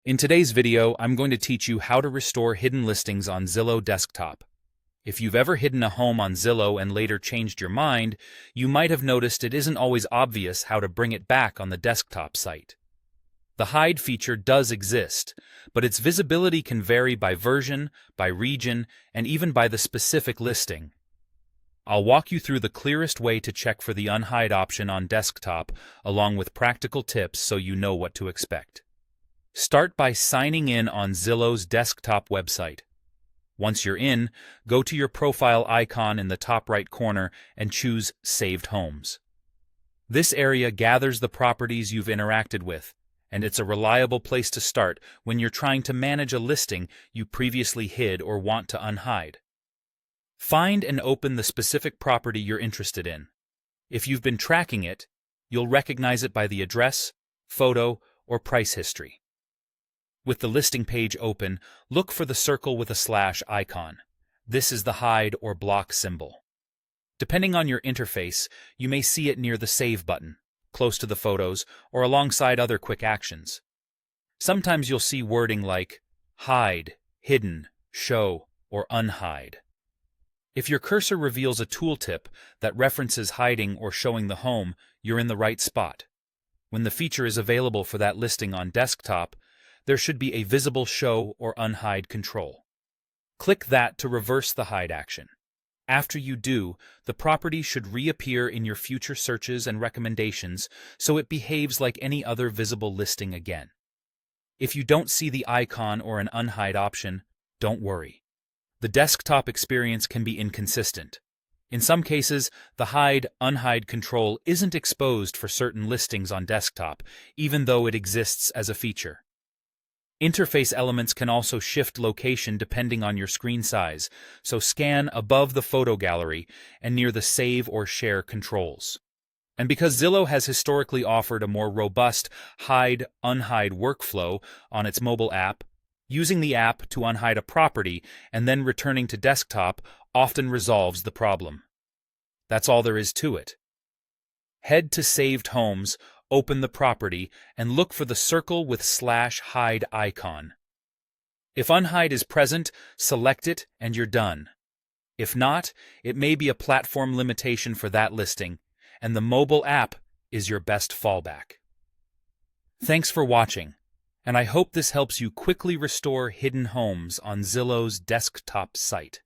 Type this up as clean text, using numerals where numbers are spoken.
In today's video, I'm going to teach you how to restore hidden listings on Zillow desktop. If you've ever hidden a home on Zillow and later changed your mind, you might have noticed it isn't always obvious how to bring it back on the desktop site. The hide feature does exist, but its visibility can vary by version, by region, and even by the specific listing. I'll walk you through the clearest way to check for the unhide option on desktop, along with practical tips so you know what to expect. Start by signing in on Zillow's desktop website. Once you're in, go to your profile icon in the top right corner and choose Saved Homes. This area gathers the properties you've interacted with, and it's a reliable place to start when you're trying to manage a listing you previously hid or want to unhide. Find and open the specific property you're interested in. If you've been tracking it, you'll recognize it by the address, photo, or price history. With the listing page open, look for the circle with a slash icon. This is the hide or block symbol. Depending on your interface, you may see it near the Save button, close to the photos, or alongside other quick actions. Sometimes you'll see wording like hide, hidden, show, or unhide. If your cursor reveals a tooltip that references hiding or showing the home, you're in the right spot. When the feature is available for that listing on desktop, there should be a visible show or unhide control. Click that to reverse the hide action. After you do, the property should reappear in your future searches and recommendations so it behaves like any other visible listing again. If you don't see the icon or an unhide option, don't worry. The desktop experience can be inconsistent. In some cases, the hide-unhide control isn't exposed for certain listings on desktop, even though it exists as a feature. Interface elements can also shift location depending on your screen size, so scan above the photo gallery and near the Save or Share controls. And because Zillow has historically offered a more robust hide-unhide workflow on its mobile app, using the app to unhide a property and then returning to desktop often resolves the problem. That's all there is to it. Head to Saved Homes, open the property, and look for the circle with slash hide icon. If unhide is present, select it and you're done. If not, it may be a platform limitation for that listing, and the mobile app is your best fallback. Thanks for watching, and I hope this helps you quickly restore hidden homes on Zillow's desktop site.